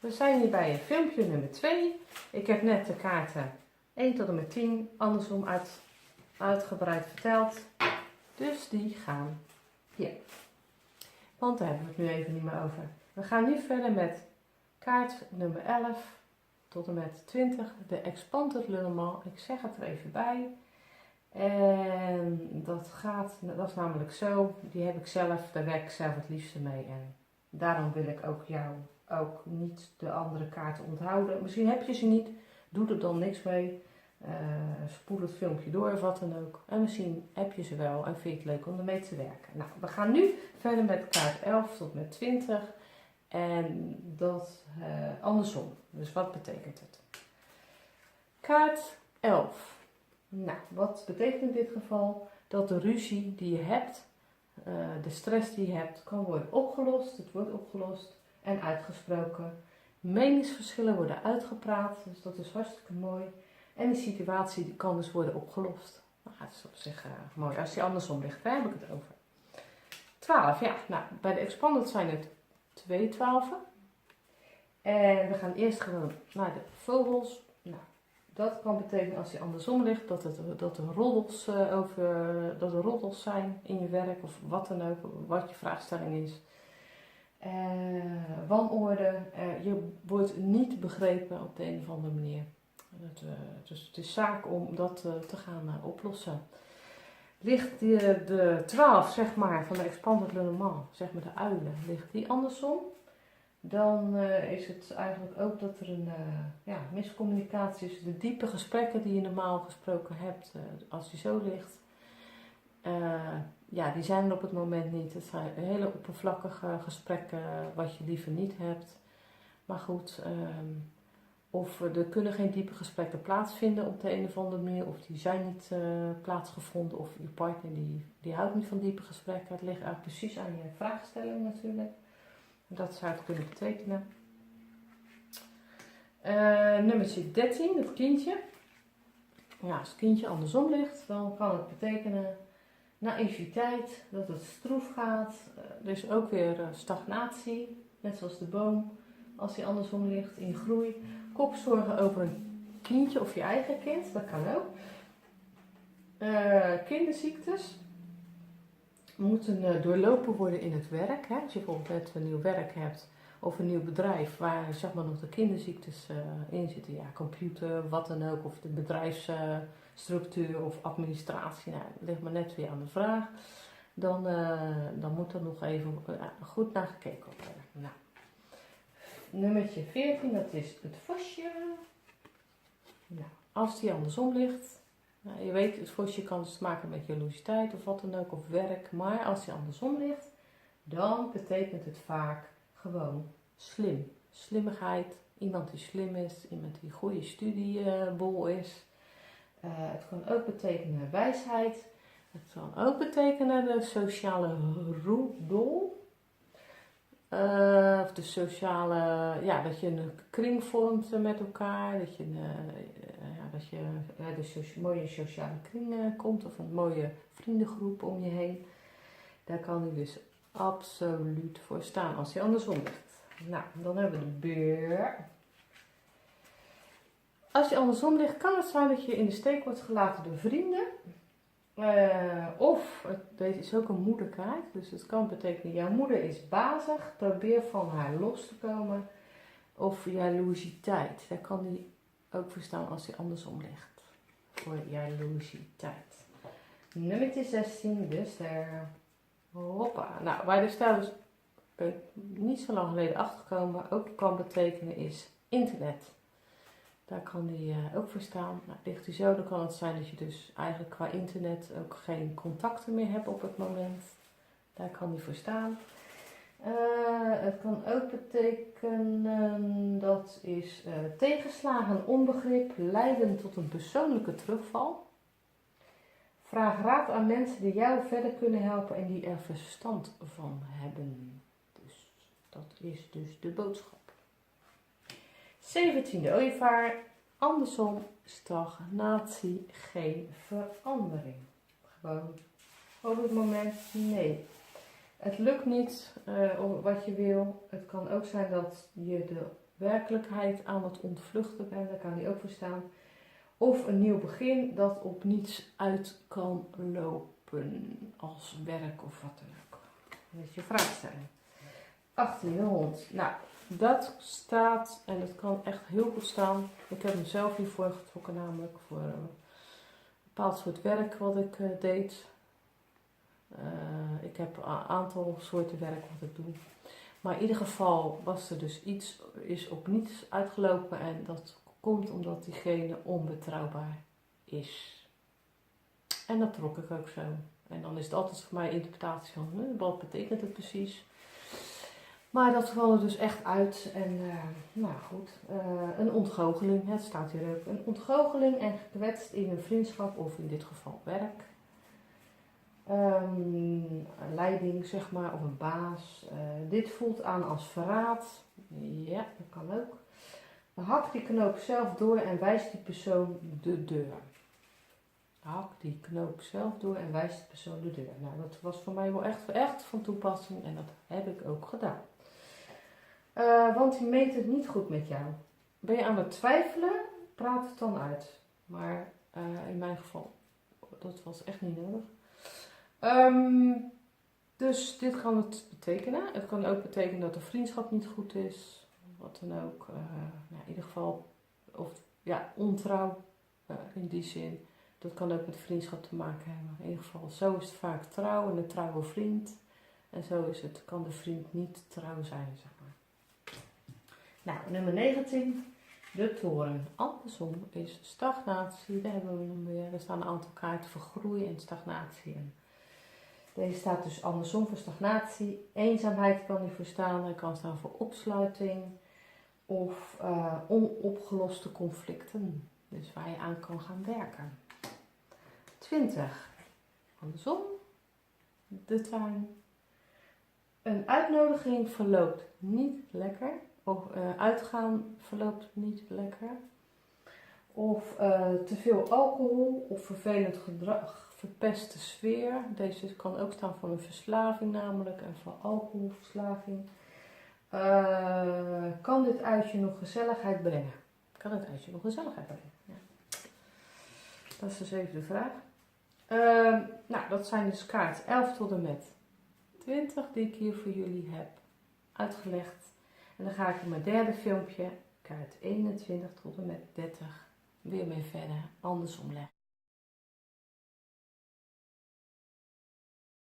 We zijn hier bij filmpje nummer 2. Ik heb net de kaarten 1 tot en met 10 andersom uitgebreid verteld. Dus die gaan hier. Want daar hebben we het nu even niet meer over. We gaan nu verder met kaart nummer 11 tot en met 20. De Expanded Le Normand. Ik zeg het er even bij. En dat is namelijk zo. Die heb ik zelf, daar werk ik zelf het liefste mee. En daarom wil ik ook jou ook niet de andere kaarten onthouden. Misschien heb je ze niet, doe er dan niks mee. Spoel het filmpje door of wat dan ook. En misschien heb je ze wel en vind je het leuk om ermee te werken. Nou, we gaan nu verder met kaart 11 tot met 20. En dat andersom. Dus wat betekent het? Kaart 11. Nou, wat betekent in dit geval? Dat de ruzie die je hebt, de stress die je hebt, kan worden opgelost. Het wordt opgelost en uitgesproken. Meningsverschillen worden uitgepraat, dus dat is hartstikke mooi. En die situatie die kan dus worden opgelost. Nou, dat is op zich mooi. Als die andersom ligt, daar heb ik het over. 12, ja. Nou, bij de Expanded zijn het 2 12'en. En we gaan eerst gewoon naar de vogels. Nou, dat kan betekenen als die andersom ligt, dat er roddels zijn in je werk of wat dan ook, wat je vraagstelling is. Wanorde, je wordt niet begrepen op de een of andere manier. Dus het is zaak om dat te gaan oplossen. Ligt de 12, zeg maar, van de Expanded Le Normand, zeg maar de uilen, ligt die andersom, dan is het eigenlijk ook dat er een miscommunicatie is. De diepe gesprekken die je normaal gesproken hebt, als die zo ligt, die zijn er op het moment niet. Het zijn hele oppervlakkige gesprekken wat je liever niet hebt. Maar goed, of er kunnen geen diepe gesprekken plaatsvinden op de een of andere manier, of die zijn niet plaatsgevonden, of je partner die houdt niet van diepe gesprekken. Het ligt eigenlijk precies aan je vraagstelling natuurlijk. Dat zou het kunnen betekenen. Nummertje 13, het kindje. Ja, als het kindje andersom ligt, dan kan het betekenen naïviteit, dat het stroef gaat. Er is ook weer stagnatie, net zoals de boom. Als die andersom ligt, in groei. Kopzorgen over een kindje of je eigen kind, dat kan ook. Kinderziektes moeten doorlopen worden in het werk. Hè? Als je bijvoorbeeld net een nieuw werk hebt of een nieuw bedrijf waar zeg maar nog de kinderziektes in zitten. Ja, computer, wat dan ook, of de bedrijfsstructuur of administratie. Nou, dat ligt maar net weer aan de vraag. Dan moet er nog even goed naar gekeken worden. Nou. Nummertje 14, dat is het vosje. Nou, als die andersom ligt. Nou, je weet, het vosje kan dus te maken met jaloeziteit of wat dan ook, of werk. Maar als die andersom ligt, dan betekent het vaak gewoon slim. Slimmigheid, iemand die slim is, iemand die goede studiebol is. Het kan ook betekenen wijsheid. Het kan ook betekenen de sociale roedel. Of de sociale, dat je een kring vormt met elkaar, dat je een mooie sociale kring komt of een mooie vriendengroep om je heen. Daar kan hij dus absoluut voor staan als hij andersom ligt. Nou, dan hebben we de beer. Als hij andersom ligt, kan het zijn dat je in de steek wordt gelaten door vrienden. Deze is ook een moederkaart, dus het kan betekenen jouw moeder is bazig, probeer van haar los te komen. Of jaloeziteit, daar kan die ook voor staan als die andersom ligt. Voor jaloeziteit. Nummertje 16, de ster. Hoppa. Nou, waar de ster dus niet zo lang geleden achterkomen ook kan betekenen is internet. Daar kan die ook voor staan. Nou, ligt hij zo, dan kan het zijn dat je dus eigenlijk qua internet ook geen contacten meer hebt op het moment. Daar kan die voor staan. Het kan ook betekenen dat is tegenslagen, onbegrip, leiden tot een persoonlijke terugval. Vraag raad aan mensen die jou verder kunnen helpen en die er verstand van hebben. Dus dat is dus de boodschap. 17e ooievaar, andersom, stagnatie, geen verandering. Gewoon op het moment, nee. Het lukt niet wat je wil. Het kan ook zijn dat je werkelijkheid aan het ontvluchten ben, daar kan die ook voor staan. Of een nieuw begin dat op niets uit kan lopen, als werk of wat dan ook. Dat is je vraagstelling. 18 de hond. Nou, dat staat, en dat kan echt heel goed staan. Ik heb hem zelf hiervoor getrokken, namelijk voor een bepaald soort werk wat ik deed. Ik heb een aantal soorten werk wat ik doe. Maar in ieder geval was er dus iets, is op niets uitgelopen en dat komt omdat diegene onbetrouwbaar is. En dat trok ik ook zo. En dan is het altijd voor mij interpretatie van, wat betekent het precies? Maar dat kwam er dus echt uit. En nou goed, een ontgoocheling, het staat hier ook. Een ontgoocheling en gekwetst in een vriendschap of in dit geval werk. Een leiding zeg maar, of een baas. Dit voelt aan als verraad. Ja, dat kan ook. Hak die knoop zelf door en wijst die persoon de deur. Hak die knoop zelf door en wijst die persoon de deur. Nou, dat was voor mij wel echt van toepassing en dat heb ik ook gedaan. Want die meent het niet goed met jou. Ben je aan het twijfelen, praat het dan uit. Maar in mijn geval, dat was echt niet nodig. Dus dit kan het betekenen. Het kan ook betekenen dat de vriendschap niet goed is. Wat dan ook. In ieder geval, of ja, ontrouw in die zin. Dat kan ook met vriendschap te maken hebben. In ieder geval, zo is het vaak trouw en een trouwe vriend. En zo is het, kan de vriend niet trouw zijn, zeg maar. Nou, nummer 19. De toren. Andersom is stagnatie. Daar hebben we hem weer. Er staan een aantal kaarten voor groei en stagnatie. En deze staat dus andersom voor stagnatie. Eenzaamheid kan hier voor staan. Hij kan staan voor opsluiting. Of onopgeloste conflicten. Dus waar je aan kan gaan werken. 20. Andersom. De tuin. Een uitnodiging verloopt niet lekker. Of uitgaan verloopt niet lekker. Of te veel alcohol of vervelend gedrag verpest de sfeer. Deze kan ook staan voor een verslaving namelijk en voor alcoholverslaving. Kan dit uitje nog gezelligheid brengen? Kan het uitje nog gezelligheid brengen? Ja. Dat is dus even de vraag. Nou, dat zijn dus kaart 11 tot en met 20 die ik hier voor jullie heb uitgelegd. En dan ga ik in mijn derde filmpje, kaart 21 tot en met 30, weer mee verder andersom leggen.